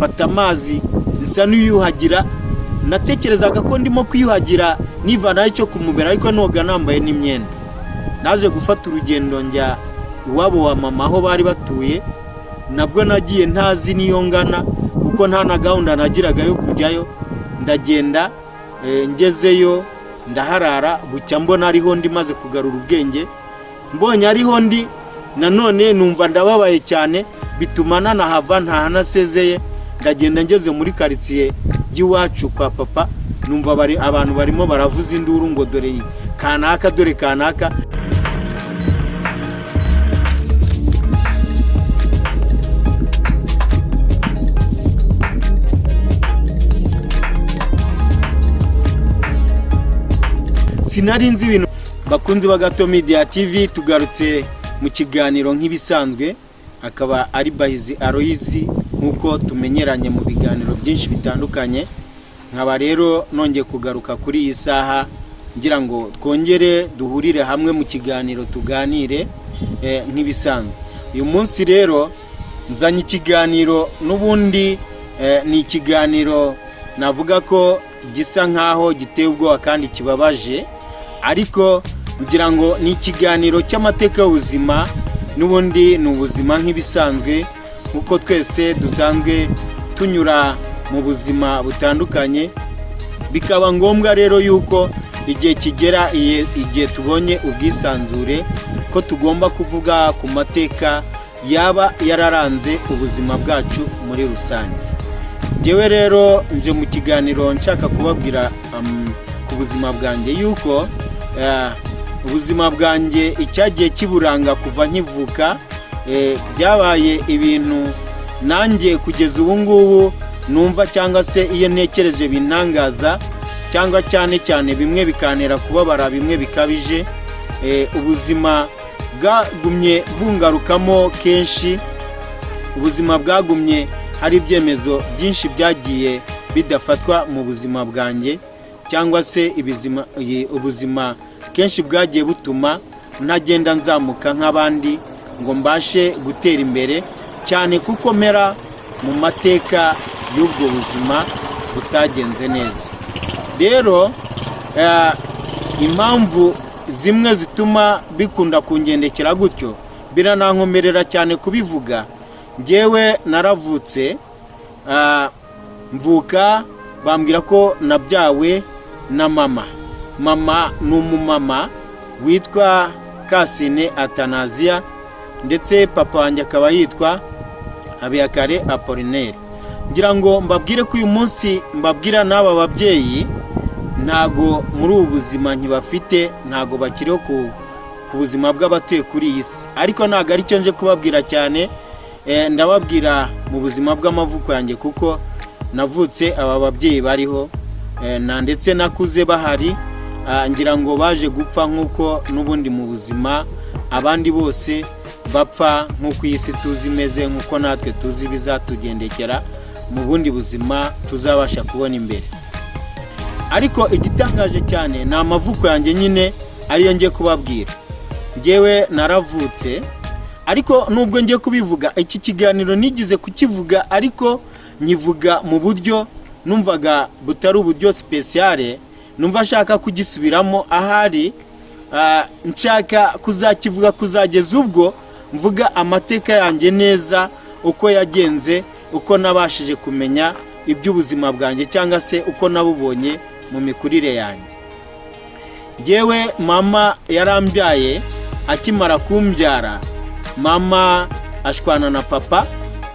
mfata amazi nsa n'uyuhagira, natekerezaga ko ndimo kwiyuhagira nivanaho icyo kumubera, ariko noga nambaye n'imyenda. Naje gufata urugendo njya iwabo wa mama aho bari batuye, nabwo nagiye ntazi niyo ngana kuko nta na gahunda nagiraga yo kujyayo. Ndagenda ngezeyo ndaharara, bucya mbona ariho ndi maze kugarura ubwenge. Mbonye ariho ndi nanone numva ndababaye cyane, bituma nanahava ntahanasezeye. Ndagenda ngeze muri quartier y'iwacu kwa papa, numva abantu barimo baravuza induru ngo dore kanaka dore kanaka. Sinari nzi ibintu. Bakunzi ba Gato Media TV, tugarutse mu kiganiro nk'ibisanzwe, akaba ari Bahizi Aloys nkuko tumenyeranye mu biganiro byinshi bitandukanye. Nkaba rero nongeye kugaruka kuri iyi saha ngira ngo twongere duhurire hamwe mu kiganiro tuganire nk'ibisanzwe. Uyu munsi rero nzanye ikiganiro, n'ubundi ni ikiganiro navuga ko gisa nkaho giteye ubwoba kandi kibabaje, ariko ngira ngo ni ikiganiro cy'amateka y'ubuzima. N'ubundi ni ubuzima nk'ibisanzwe kuko twese dusanzwe tunyura mu buzima butandukanye. Bikaba ngombwa rero yuko igihe kigera, igihe tubonye ubwisanzure, ko tugomba kuvuga ku mateka yaba yararanze ubuzima bwacu muri rusange. Jewe rero nje mu kiganiro nshaka kubabwira ku buzima bwanjye yuko ubuzima bwanjye icyagiye kiburanga kuva nkivuka, byabaye ibintu nanjye kugeza ubu ngubu numva cyangwa se iyo ntekereje binangaza, cyangwa cyane cyane bimwe bikanera kubabara, bimwe bikabije. Ubuzima bwagumye bungarukamo kenshi, ubuzima bwagumye hari ibyemezo byinshi byagiye bidafatwa mu buzima bwanjye, cyangwa se ubuzima kenshi bwagiye butuma ntagenda nzamuka nk'abandi ngo mbashe gutera imbere cyane, kuko mera mu mateka y'ubwo buzima butagenze neza. Rero impamvu zimwe zituma bikunda kungendekera gutyo biranankomerera cyane kubivuga. Njyewe naravutse, mvuka bambwira ko nabyawe na mama. Mama ni umumama witwa Kasine Atanasia, ndetse papa wanjye akaba yitwa Habiyakare Apollinaire. Ngira ngo mbabwire ko uyu munsi mbabwira n'aba babyeyi ntago muri ubu buzima nkibafite, ntago bakiriho ku buzima bw'abatuye kuri iyi si, ariko ntago ari cyo nje kubabwira cyane. Ndababwira mu buzima bw'amavuko yanjye kuko navutse aba babyeyi bariho, ndetse nakuze bahari. Ngira ngo baje gupfa nkuko n'ubundi mu buzima abandi bose bapfa, nkuko iyi si tuzi imeze, nkuko natwe tuzi bizatugendekera mu bundi buzima tuzabasha kubona imbere. Ariko igitangaje cyane ni amavuko yanjye nyine ariyo ngiye kubabwira. Njyewe naravutse, ariko nubwo ngiye kubivuga, iki kiganiro nigize kukivuga, ariko nyivuga mu buryo numvaga butari uburyo speciale. Numva nshaka kugisubiramo, ahari nshaka kuzakivuga kuzageza ubwo mvuga amateka yanjye neza, uko yagenze, uko nabashije kumenya iby'ubuzima bwanjye, cyangwa se uko nabubonye mu mikurire yanjye. Njyewe mama yarambyaye, akimara kumbyara mama ashwana na papa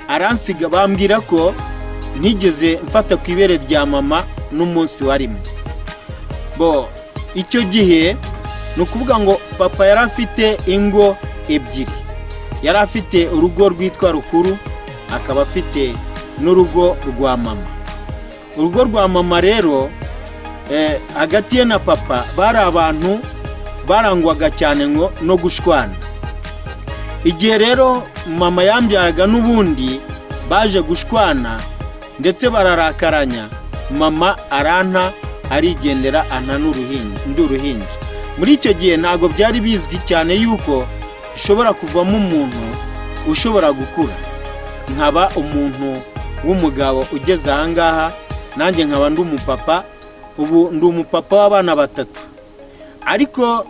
aransiga, bambwira ko ntigeze mfata ku ibere rya mama n'umunsi warimwe. Icyo gihe ni ukuvuga ngo papa yari afite ingo ebyiri. Yari afite urugo rwitwa Rukuru, akaba afite n'urugo rwa mama. Urugo rwa mama rero hagati ye na papa bari abantu barangwaga cyane ngo no gushwana. Igihe rero mama yambyaraga n'ubundi baje gushwana ndetse bararakaranya, mama aranta arigendera anta n'uruhinja. Muri icyo gihe ntago byari bizwi cyane yuko ushobora kuvamo umuntu ushobora gukura, nkaba umuntu w'umugabo ugeze ahangaha, nanjye nkaba ndi umupapa. Ubu ndi umupapa w'abana 3, ariko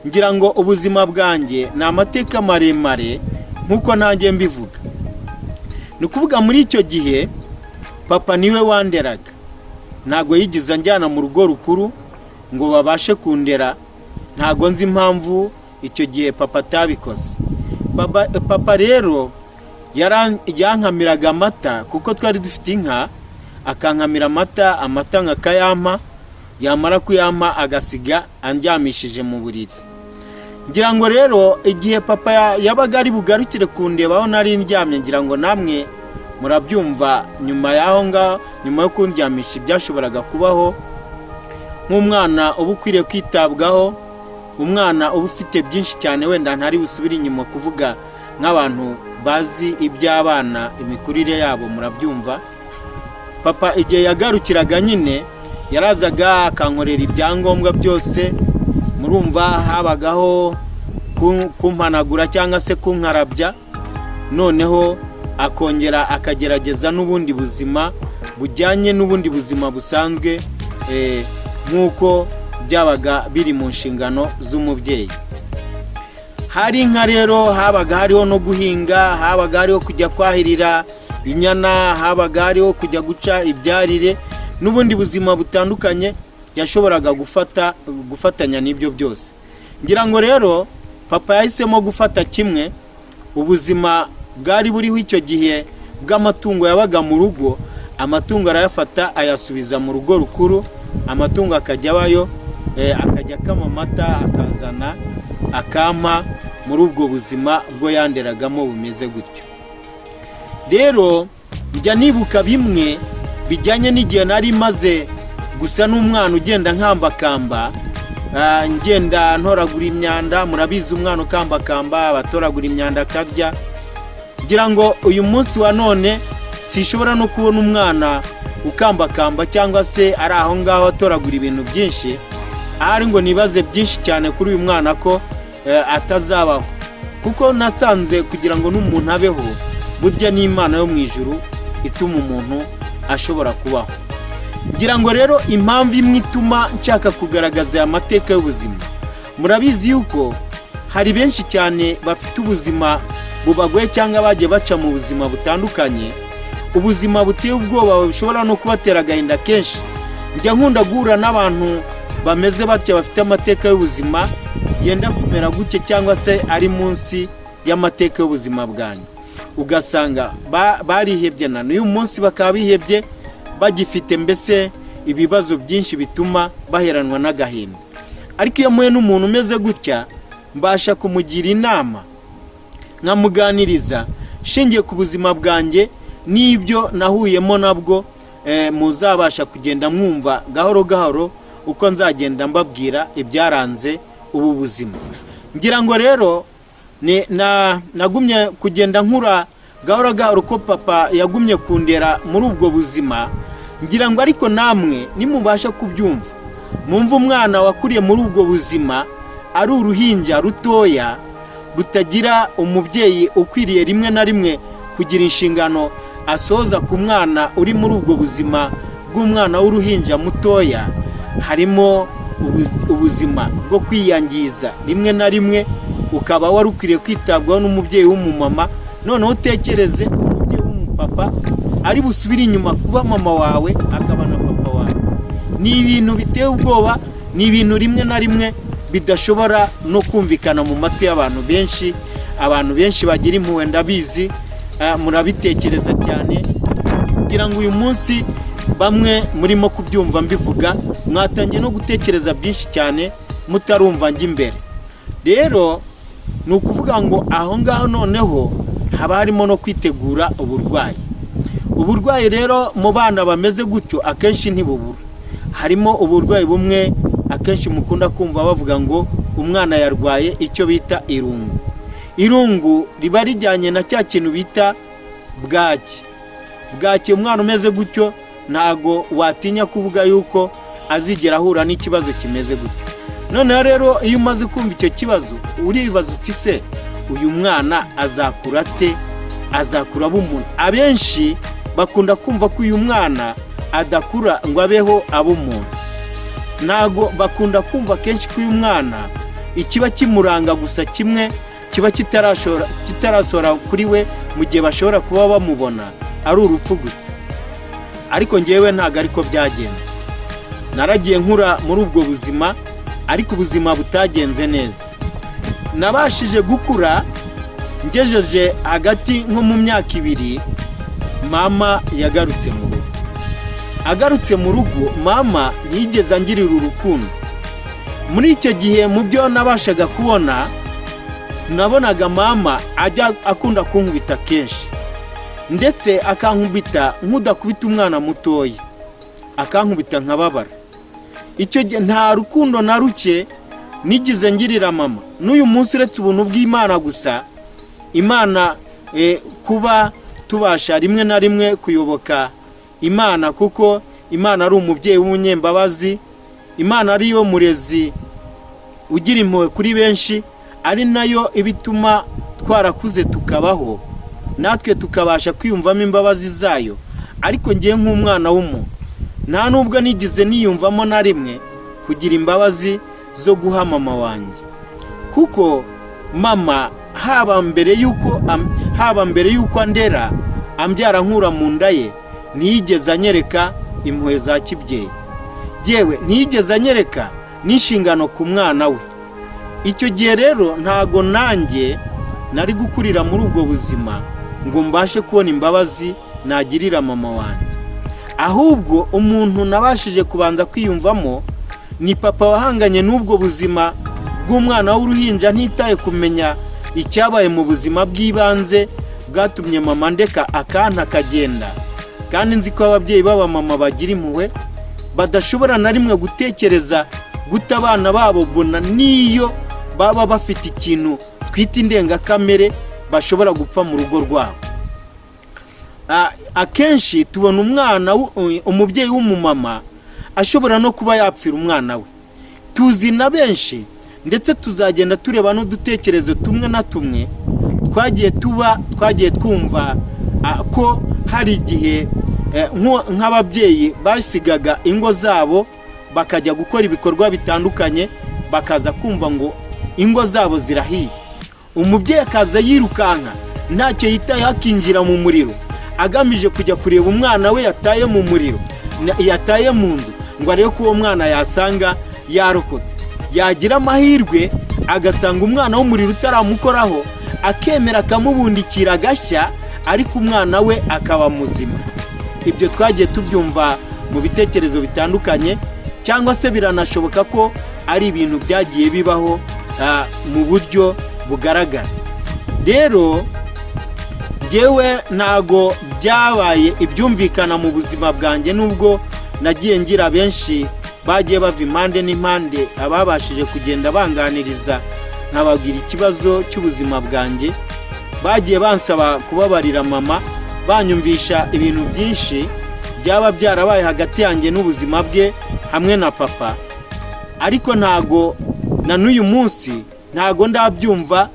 ngira ngo ubuzima bwanjye ni amateka maremare nk'uko nanjye mbivuga. Ni ukuvuga muri icyo gihe papa niwe wanderaga, ntago yigize anjyana mu rugo rukuru ngo babashe kundera. Ntago nzi impamvu icyo gihe papa atabikoze. Papa rero yankamiraga amata, kuko twari dufite inka, akankamira amata nkakayampa, yamara kuyampa agasiga andyamishije mu buriri. Ngira ngo rero igihe papa yabaga ari bugarukire kundebaho nari ndyamye, ngira ngo namwe murabyumva, nyuma yaho ngaho, nyuma yo kundyamisha ibyashoboraga kubaho nk'umwana uba ukwiriye kwitabwaho, umwana uba ufite byinshi cyane, wenda ntari busubire inyuma kuvuga nk'abantu bazi iby'abana, imikurire yabo murabyumva. Papa igihe yagarukiraga nyine yarazaga akankorera ibyangombwa byose, murumva habagaho kumpanagura cyangwa se kunkarabya, noneho akongera akagerageza n'ubundi buzima bujyanye n'ubundi buzima busanzwe, nk'uko byabaga biri mu nshingano z'umubyeyi. Hari inka rero, habaga hariho no guhinga, habaga hariho kujya kwahirira inyana, habaga hariho kujya guca ibyarire n'ubundi buzima butandukanye yashoboraga gufatanya n'ibyo byose. Ngira ngo rero papa yahisemo gufata kimwe ubuzima bwari buriho icyo gihe bw'amatungo yabaga mu rugo. Amatungo arayafata ayasubiza mu rugo rukuru, amatungo akajya abayo, akajya akama amata akazana akampa muri ubwo buzima bwo yanderagamo bumeze gutyo. Rero njya nibuka bimwe bijyanye n'igihe nari maze gusa n'umwana ugenda nkambakamba, ngenda ntoragura imyanda. Murabizi umwana ukambakamba abatoragura imyanda akarya. Ngira ngo uyu munsi wa none sishobora no kubona umwana ukambakamba cyangwa se ari aho ngaho atoragura ibintu byinshi, ahari ngo nibaze byinshi cyane kuri uyu mwana ko atazabaho, kuko nasanze kugira ngo n'umuntu abeho burya n'Imana yo mu ijuru ituma umuntu ashobora kubaho. Ngira ngo rero impamvu imwe ituma nshaka kugaragaza aya mateka y'ubuzima, murabizi yuko hari benshi cyane bafite ubuzima bubagoye cyangwa bagiye baca mu buzima butandukanye, ubuzima buteye ubwoba bushobora no kubatera agahinda kenshi. Njya nkunda guhura n'abantu bameze batya bafite amateka y'ubuzima yenda kumera gutya cyangwa se ari munsi y'amateka y'ubuzima bwanyu, ugasanga barihebye na n'uyu munsi bakaba bihebye, bagifite mbese ibibazo byinshi bituma baheranwa n'agahinda. Ariko iyo muhuye n'umuntu umeze gutya, mbasha kumugira inama, nkamuganiriza shingiye ku buzima bwanjye n'ibyo nahuyemo nabwo, muzabasha kugenda mwumva gahoro gahoro uko nzagenda mbabwira ibyaranze ubu buzima. Ngira ngo rero nagumye kugenda nkura gahoro gahoro ko papa yagumye kundera muri ubwo buzima. Ngira ngo ariko namwe nimubasha kubyumva, mwumva umwana wakuriye muri ubwo buzima ari uruhinja rutoya rutagira umubyeyi ukwiriye rimwe na rimwe kugira inshingano asoza ku mwana uri muri ubwo buzima bw'umwana w'uruhinja mutoya. Harimo ubuzima bwo kwiyangiza rimwe na rimwe, ukaba wari ukwiriye kwitabwaho n'umubyeyi w'umumama. Noneho utekereze umubyeyi w'umupapa ari busubire inyuma kuba mama wawe akaba na papa wawe. Ni ibintu biteye ubwoba, ni ibintu rimwe na rimwe bidashobora no kumvikana mu matwi y'abantu benshi. Abantu benshi bagira impuhwe ndabizi, murabitekereza cyane. Kugira ngo uyu munsi bamwe murimo kubyumva mbivuga, mwatangiye no gutekereza byinshi cyane mutarumva njye imbere. Rero ni ukuvuga ngo aho ngaho noneho haba harimo no kwitegura uburwayi. Uburwayi rero mu bana bameze gutyo akenshi ntibubura. Harimo uburwayi bumwe akenshi mukunda kumva bavuga ngo umwana yarwaye icyo bita irungu. Irungu riba rijyanye na cya kintu bita bwaki. Bwaki umwana umeze gutyo ntago watinya kuvuga yuko azigera ahura n'ikibazo kimeze gutyo. Noneho rero iyo umaze kumva icyo kibazo uribaza uti se uyu mwana azakura ate, azakura b'umuntu? Abenshi bakunda kumva ko uyu mwana adakura ngo abeho abo umuntu. Ntago bakunda kumva kenshi ko uyu mwana ikiba kimuranga gusa kimwe kiba kitarashora kuri we mu gihe bashobora kuba bamubona ari urupfu gusa. Ariko njyewe ntago ariko byagenze. Naragiye nkura muri ubwo buzima, ariko ubuzima butagenze neza. Nabashije gukura ngejeje hagati nko mu myaka 2, mama yagarutse mu rugo. Agarutse mu rugo, mama ntiyigeze angirira urukundo. Muri icyo gihe mu byo nabashaga kubona, nabonaga mama ajya akunda kunkubita kenshi, ndetse akankubita nk'udakubita umwana mutoya, akankubita nkababara. Icyo gihe nta rukundo na ruke nigize ngirira mama. N'uyu munsi uretse ubuntu bw'Imana gusa, Imana kuba tubasha rimwe na rimwe kuyoboka Imana, kuko Imana ari umubyeyi w'umunyembabazi, Imana ari yo murezi ugira impuhwe kuri benshi, ari nayo ibituma twarakuze tukabaho, natwe tukabasha kwiyumvamo imbabazi zayo. Ariko ngiye nk'umwana w'umuntu, nta nubwo nigize niyumvamo na rimwe kugira imbabazi zo guha mama wanjye, kuko mama haba mbere yuko andera ambyara nkura mu nda ye, ntiyigeze anyereka impuhwe za kibyeyi. Yewe ntiyigeze anyereka n'inshingano ku mwana we. Icyo gihe rero ntago nanjye nari gukurira muri ubwo buzima ngo mbashe kubona imbabazi nagirira mama wanjye. Ahubwo umuntu nabashije kubanza kwiyumvamo ni papa wahanganye n'ubwo buzima bw'umwana w'uruhinja, ntitaye kumenya icyabaye mu buzima bw'ibanze bwatumye mama ndeka akanta kagenda. Kandi nzi ko ababyeyi baba mama bagira impuhwe, badashobora na rimwe gutekereza guta abana babo bona niyo baba bafite ikintu twita indengakamere bashobora gupfa mu rugo rwabo. Akenshi tubona umubyeyi w'umumama ashobora no kuba yapfira umwana we. Tuzi na benshi, ndetse tuzagenda tureba n'udutekerezo tumwe na tumwe twagiye twumva ko hari igihe nk'ababyeyi basigaga ingo zabo bakajya gukora ibikorwa bitandukanye, bakaza kumva ngo ingo zabo zirahiye. Umubyeyi akaza yirukanka ntacyo yitaye, akinjira mu muriro agamije kujya kureba umwana we yataye mu muriro, yataye mu nzu, ngo arebe ko uwo mwana yasanga yarokotse. Yagira amahirwe agasanga umwana w'umuriro utaramukoraho, akemera akamubundikira agashya, ariko umwana we akaba muzima. Ibyo twagiye tubyumva mu bitekerezo bitandukanye, cyangwa se biranashoboka ko ari ibintu byagiye bibaho mu buryo bugaragara. Rero jewe ntago byabaye ibyumvikana mu buzima bwanjye, nubwo nagiye ngira benshi bagiye bava impande n'impande ababashije kugenda banganiriza nkababwira ikibazo cy'ubuzima bwanjye. Bagiye bansaba kubabarira mama, banyumvisha ibintu byinshi byaba byarabaye hagati yanjye n'ubuzima bwe hamwe na papa. Ariko ntago na n'uyu munsi ntago ndabyumva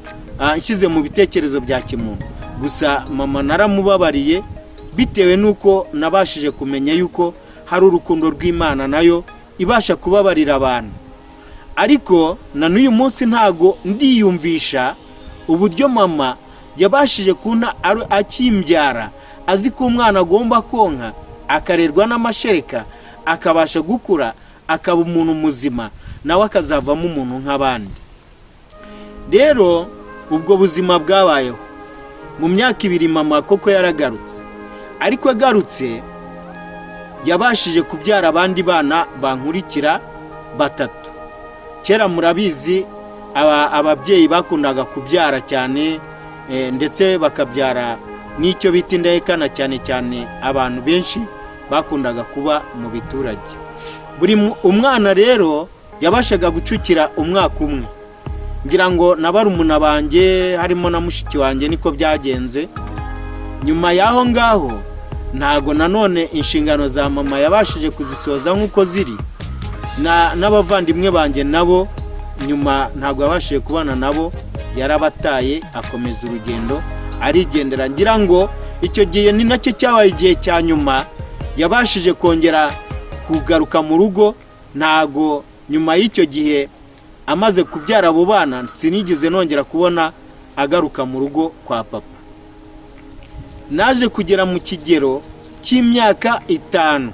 nshyize mu bitekerezo bya kimuntu. Gusa mama naramubabariye bitewe nuko nabashije kumenya yuko hari urukundo rw'Imana nayo ibasha kubabarira abantu. Ariko na n'uyu munsi ntago ndiyumvisha uburyo mama yabashije kuna akimbyara azi ko umwana agomba konka, akarerwa n'amashereka, akabasha gukura, akaba umuntu muzima, nawe akazavamo umuntu nk'abandi. Rero ubwo buzima bwabayeho mu myaka 2 mama koko yaragarutse, ariko agarutse yabashije kubyara abandi bana bankurikira 3. Kera murabizi ababyeyi bakundaga kubyara cyane, ndetse bakabyara n'icyo bita indahekana, cyane cyane abantu benshi bakundaga kuba mu biturage. Buri umwana rero yabashaga gucukira umwaka umwe. Ngira ngo nabarumuna banjye harimo na mushiki wanjye niko byagenze. Nyuma yaho ngaho ntago nanone inshingano za mama yabashije kuzisoza nk'uko ziri, n'abavandimwe banjye nabo nyuma ntago yabashije kubana nabo, yarabataye akomeza urugendo arigendera. Ngira ngo icyo gihe ni nacyo cyabaye igihe cya nyuma yabashije kongera kugaruka mu rugo. Ntago nyuma y'icyo gihe amaze kubyara abo bana sinigeze nongera kubona agaruka mu rugo kwa papa. Naje kugera mu kigero cy'imyaka 5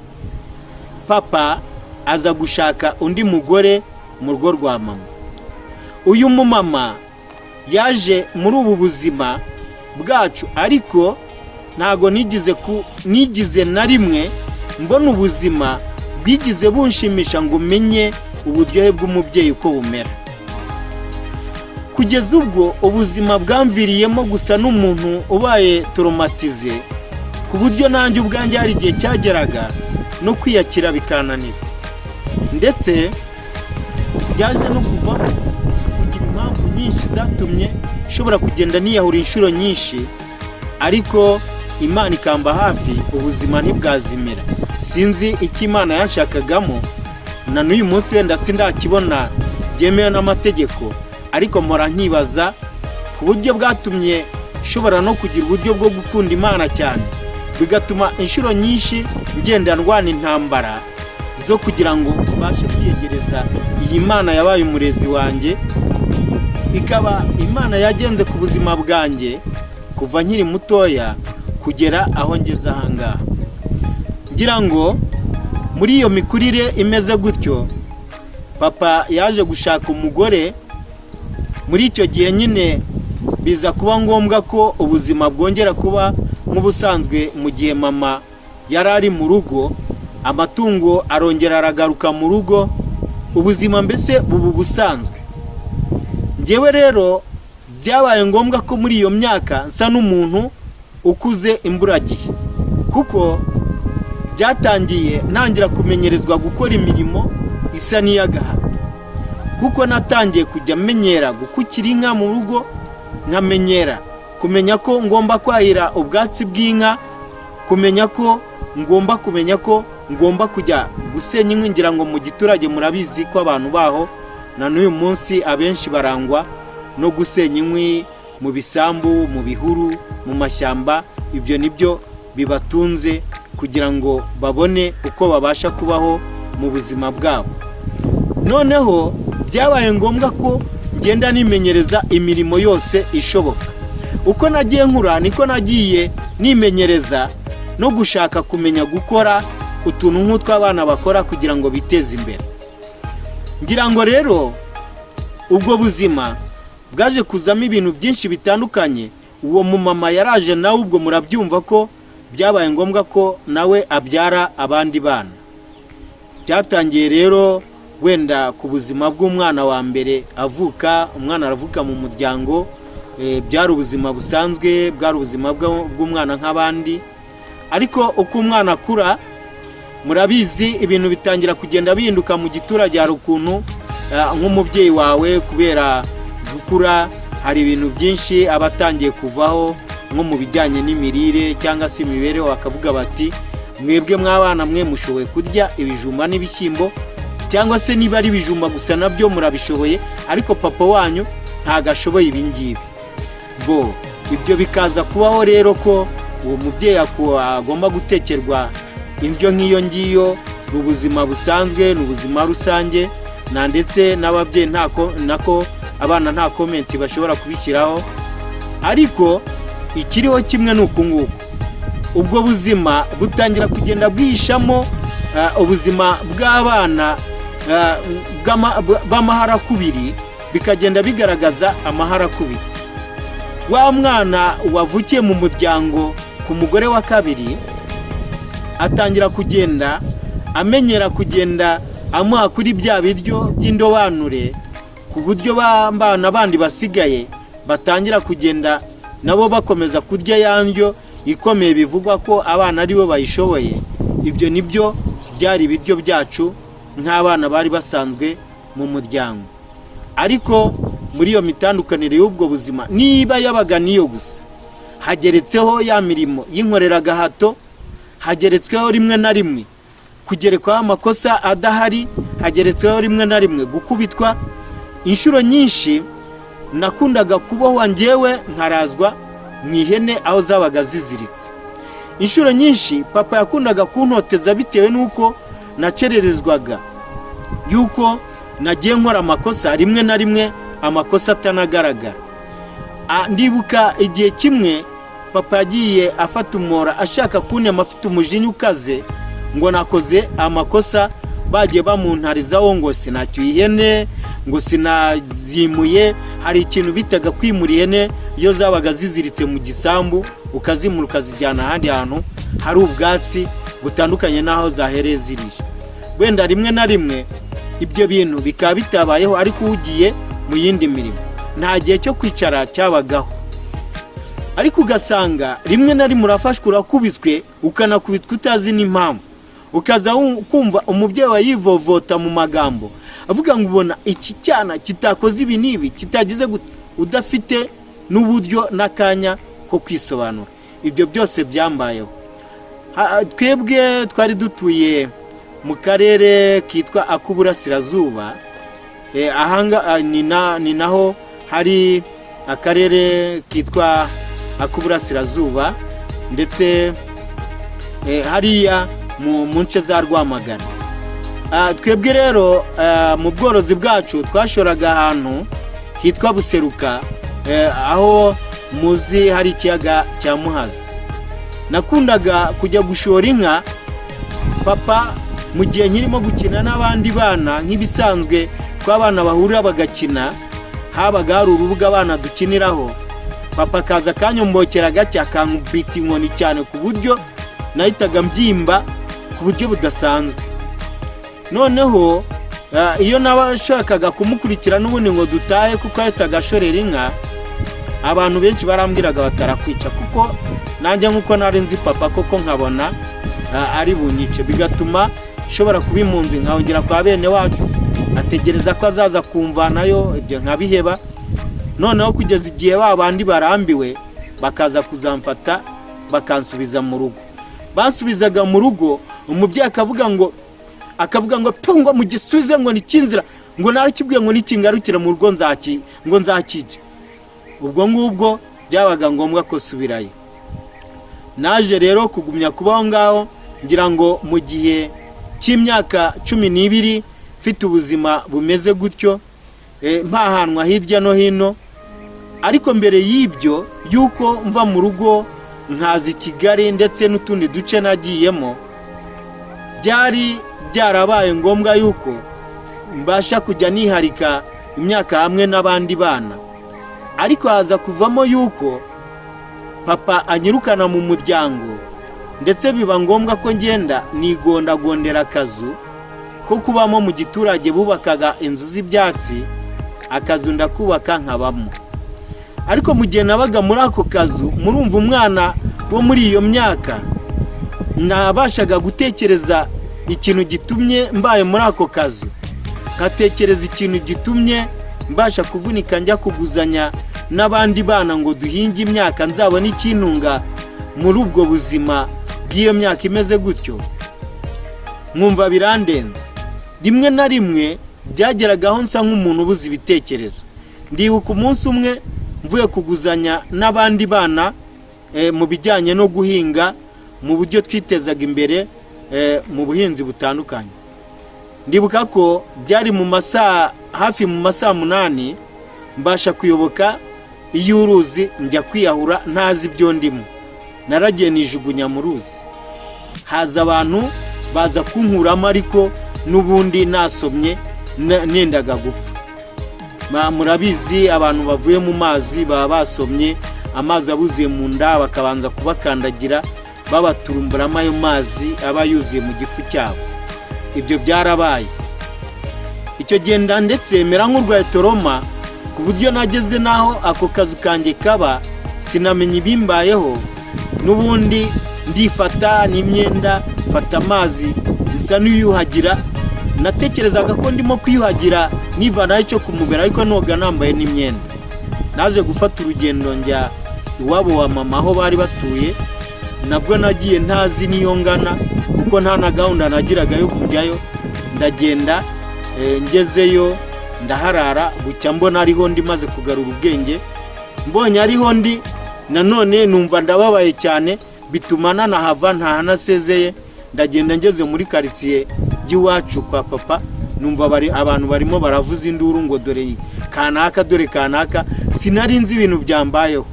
papa aza gushaka undi mugore mu rugo rwa mama. Uyu mumama yaje muri ubu buzima bwacu, ariko ntago nigize na rimwe mbona ubuzima bwigize bunshimisha ngo menye uburyohe bw'umubyeyi uko bumera. Kugeza ubwo ubuzima bwamviriyemo gusa n'umuntu ubaye traumatize, ku buryo nanjye ubwanjye hari igihe cyageraga no kwiyakira bikananira, ndetse byaje no kuva kugira impamvu nyinshi zatumye nshobora kugenda niyahura inshuro nyinshi, ariko Imana ikamba hafi, ubuzima ntibwazimira. Sinzi icyo Imana yanshakagamo, na n'uyu munsi wenda sindakibona byemewe n'amategeko, ariko mpora nkibaza ku buryo bwatumye nshobora no kugira uburyo bwo gukunda Imana cyane, bigatuma inshuro nyinshi ngenda ndwana intambara zo kugira ngo mbashe kwiyegereza iyi Mana yabaye umurezi wanjye. Ikaba Imana yagenze ku buzima bwanjye kuva nkiri mutoya kugera aho ngeze ahangaha. Ngira ngo muri iyo mikurire imeze gutyo, papa yaje gushaka umugore. Muri icyo gihe nyine biza kuba ngombwa ko ubuzima bwongera kuba nk'ubusanzwe. Mu gihe mama yari ari mu rugo, amatungo arongera aragaruka mu rugo, ubuzima mbese bubu busanzwe. Ngewe rero byabaye ngombwa ko muri iyo myaka nsa n'umuntu ukuze imburagihe, kuko byatangiye ntangira kumenyerezwa gukora imirimo isa n'iy'agahato, kuko natangiye kujya menyera gukukira inka mu rugo, nkamenyera kumenya ko ngomba kwahira ubwatsi bw'inka, kumenya ko ngomba kujya gusenya inkwi. Ngira ngo mu giturage murabizi ko abantu baho na n'uyu munsi abenshi barangwa no gusenya inkwi mu bisambu, mu bihuru, mu mashyamba. Ibyo nibyo bibatunze kugira ngo babone uko babasha kubaho mu buzima bwabo. Noneho byabaye ngombwa ko ngenda nimenyereza imirimo yose ishoboka. Uko nagiye nkura niko nagiye nimenyereza no gushaka kumenya gukora utuntu nk'utw'abana bakora kugira ngo biteze imbere. Ngira ngo rero ubwo buzima bwaje kuzamo ibintu byinshi bitandukanye. Uwo mumama yaraje nawe ubwo murabyumva ko byabaye ngombwa ko nawe abyara abandi bana. Byatangiye rero wenda ku buzima bw'umwana wa mbere avuka, umwana aravuka mu muryango, byari ubuzima busanzwe, bwari ubuzima bw'umwana nk'abandi. Ariko uko umwana akura, murabizi ibintu bitangira kugenda bihinduka mu giturage. Hari ukuntu nk'umubyeyi wawe kubera gukura hari ibintu byinshi abatangiye kuvaho, nko mu bijyanye n'imirire cyangwa se imibereho. Bakavuga bati mwebwe mw'abana mwe mushoboye kurya ibijumba n'ibishyimbo, cyangwa se niba ari ibijumba gusa nabyo murabishoboye, ariko papa wanyu ntago ashoboye ibi ngibi. Ibyo bikaza kubaho rero ko uwo mubyeyi agomba gutekerwa indyo nk'iyo ngiyo. Ni ubuzima busanzwe, ni ubuzima rusange, na ndetse n'ababyeyi nako abana nta komenti bashobora kubishyiraho. Ariko ikiriho kimwe ni uku nguku, ubwo buzima butangira kugenda bwihishamo ubuzima bw'abana b'amaharakubiri, bikagenda bigaragaza amaharakubiri. Wa mwana wavukiye mu muryango ku mugore wa kabiri atangira kugenda amenyera kugenda amuha kuri bya biryo by'indobanure, ku buryo bana bandi basigaye batangira kugenda nabo bakomeza kurya ya ndyo ikomeye, bivugwa ko abana aribo bayishoboye. Ibyo nibyo byari ibiryo byacu nk'abana bari basanzwe mu muryango. Ariko muri iyo mitandukanire y'ubwo buzima, niba yabaga niyo gusa, hageretseho ya mirimo y'inkorera gahato, hageretsweho rimwe na rimwe kugerekwaho amakosa adahari, hageretsweho rimwe na rimwe gukubitwa. Inshuro nyinshi nakundaga kubohwa njyewe nkarazwa mu ihene aho zabaga ziziritse. inshuro nyinshi papa yakundaga kuntoteza bitewe n'uko nacererezwaga, yuko nagiye nkora amakosa rimwe na rimwe, amakosa atanagaragara. Ndibuka igihe kimwe papa yagiye afata umora ashaka kuntema afite umujinya ukaze ngo nakoze amakosa, bagiye bamuntarizaho ngo sinacyuye ihene, ngo sinazimuye. Hari ikintu bitaga kwimura ihene iyo zabaga ziziritse mu gisambu, ukazimura ukazijyana ahandi hantu hari ubwatsi butandukanye n'aho zahereye zirisha. Wenda rimwe na rimwe ibyo bintu bikaba bitabayeho, ariko ugiye mu yindi mirimo nta gihe cyo kwicara cyabagaho. Ariko ugasanga rimwe na rimwe urafashwe, urakubiswe, ukanakubitwa utazi n'impamvu, ukaza kumva umubyeyi wayivovota mu magambo avuga ngo ubona iki cyana kitakoze ibi n'ibi, kitagize udafite n'uburyo n'akanya ko kwisobanura. Ibyo byose byambayeho. Twebwe twari dutuye mu karere kitwa ak'Uburasirazuba, ahanga ni naho hari akarere kitwa ak'Uburasirazuba, ndetse hariya mu nce za Rwamagana. Twebwe rero mu bworozi bwacu twashoraga ahantu hitwa Buseruka, aho muzi hari ikiyaga cya Muhazi. Nakundaga kujya gushora inka. Papa mu gihe nkirimo gukina n'abandi bana nk'ibisanzwe ko abana bahurira bagakina, habaga hari urubuga abana dukiniraho, papa kaza kanyombokera gake akankubita inkoni cyane ku buryo nahitaga mbyimba ku buryo budasanzwe. Noneho iyo nabashakaga kumukurikira n'ubundi ngo dutahe kuko ahitaga ashorera inka, abantu benshi barambwiraga batarakwica, kuko nanjye nk'uko nari nzi papa koko nkabona ari bunyice, bigatuma nshobora kuba impunzi nkahongera kwa bene wacu, ategereza ko azaza kumvanayo, ibyo nkabiheba. Noneho kugeza igihe babandi barambiwe bakaza kuzamfata bakansubiza mu rugo. Bansubizaga mu rugo, umubyeyi akavuga ngo tungo mu gisubize ngo ni kinzira, ngo narakibwiye ngo nikingarukira mu rugo ngo nzakije. Ubwo ngubwo byabaga ngombwa ko subirayo. Naje rero kugumya kubaho ngaho, ngira ngo mu gihe cy'imyaka 12 mfite ubuzima bumeze gutyo, mpahanwa hirya no hino. Ariko mbere y'ibyo yuko mva mu rugo nkazi Kigali ndetse n'utundi duce nagiyemo, byari byarabaye ngombwa yuko mbasha kujya niharika imyaka hamwe n'abandi bana. Ariko haza kuvamo yuko papa anyirukana mu muryango, ndetse biba ngombwa ko ngenda nigondagondera akazu ko kubamo mu giturage bubakaga inzu z'ibyatsi, akazu ndakubaka nkabamo. Ariko mu gihe nabaga muri ako kazu, murumva umwana wo muri iyo myaka nabashaga gutekereza ikintu gitumye mbaye muri ako kazu, ngatekereza ikintu gitumye mbasha kuvunika njya kuguzanya n'abandi bana ngo duhinge imyaka nzabona ikintunga muri ubwo buzima bw'iyo myaka imeze gutyo. Mwumva birandenze. Rimwe na rimwe byageragaho nsa nk'umuntu ubuze ibitekerezo. Ndibuka umunsi umwe mvuye kuguzanya n'abandi bana mu bijyanye no guhinga mu buryo twitezaga imbere mu buhinzi butandukanye. Ndibuka ko byari hafi mu masaha 8 mbasha kuyoboka iyo uruzi njya kwiyahura ntazi ibyo ndimo. Naragiye nijugunya mu ruzi, haza abantu baza kunkuramo, ariko n'ubundi nasomye nendaga gupfa. Murabizi abantu bavuye mu mazi baba basomye, amazi abuzuye mu nda bakabanza kubakandagira babaturumburamo ayo mazi aba yuzuye mu gifu cyabo. Ibyo byarabaye. Icyo genda ndetse mera nk'urwaye toroma, ku buryo nageze naho ako kazu kanjye kaba sinamenye ibimbayeho. N'ubundi ndifata n'imyenda, fata amazi nsa n'uyuhagira. Natekerezaga ko ndimo kwiyuhagira nivanaho icyo kumubera, ariko noga nambaye n'imyenda. Naje gufata urugendo njya iwabo wa mama aho bari batuye. Nabwo nagiye ntazi niyo ngana, kuko nta na gahunda nagiraga yo kujyayo. Ndagenda ngezeyo ndaharara, bucya mbona ariho ndi maze kugarura ubwenge. Mbonye ariho ndi nanone numva ndababaye cyane, bituma nanahava ntahanasezeye, ndagenda ngeze muri quartier y'iwacu kwa papa, numva abantu barimo baravuza induru ngo dore kanaka dore kanaka, sinari nzi ibintu byambayeho.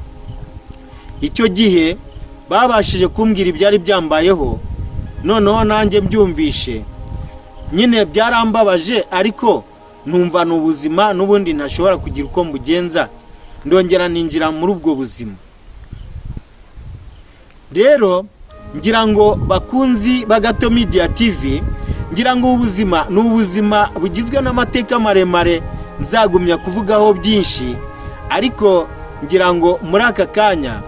Icyo gihe babashije kumbwira ibyari byambayeho, noneho nanjye mbyumvishe nyine byarambabaje, ariko numva n'ubuzima n'ubundi ntashobora kugira uko mbugenza, ndongera ninjira muri ubwo buzima. Rero ngira ngo bakunzi ba Gato Media TV, ngira ngo ubuzima ni ubuzima bugizwe n'amateka maremare nzagumya kuvugaho byinshi, ariko ngira ngo muri aka kanya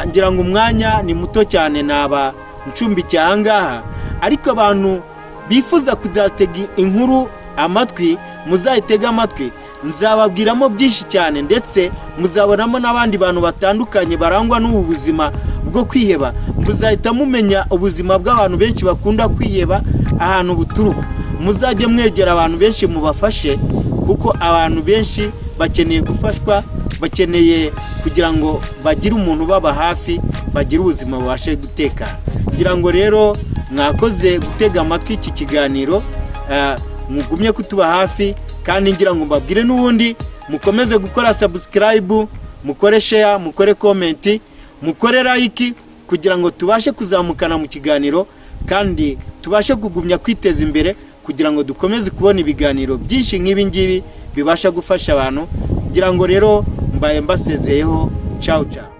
ngira ngo umwanya ni muto cyane, naba ncumbikiye ahangaha, ariko abantu bifuza kuzatega inkuru amatwi muzayitega amatwi, nzababwiramo byinshi cyane, ndetse muzabonamo n'abandi bantu batandukanye barangwa n'ubu buzima bwo kwiheba. Muzahita mumenya ubuzima bw'abantu benshi bakunda kwiheba ahantu buturuka. Muzajye mwegera abantu benshi mubafashe, kuko abantu benshi bakeneye gufashwa, bakeneye kugira ngo bagire umuntu baba hafi, bagire ubuzima bubashe gutekana. Ngira ngo rero mwakoze gutega amatwi iki kiganiro, mugumye kutuba hafi, kandi ngira ngo mbabwire n'ubundi mukomeze gukora subscribe, mukore share, mukore comment, mukore like, kugira ngo tubashe kuzamukana mu kiganiro, kandi tubashe kugumya kwiteza imbere, kugira ngo dukomeze kubona ibiganiro byinshi nk'ibi ngibi bibasha gufasha abantu. Ngira ngo rero mbaye mbasezeyeho, ciao ciao.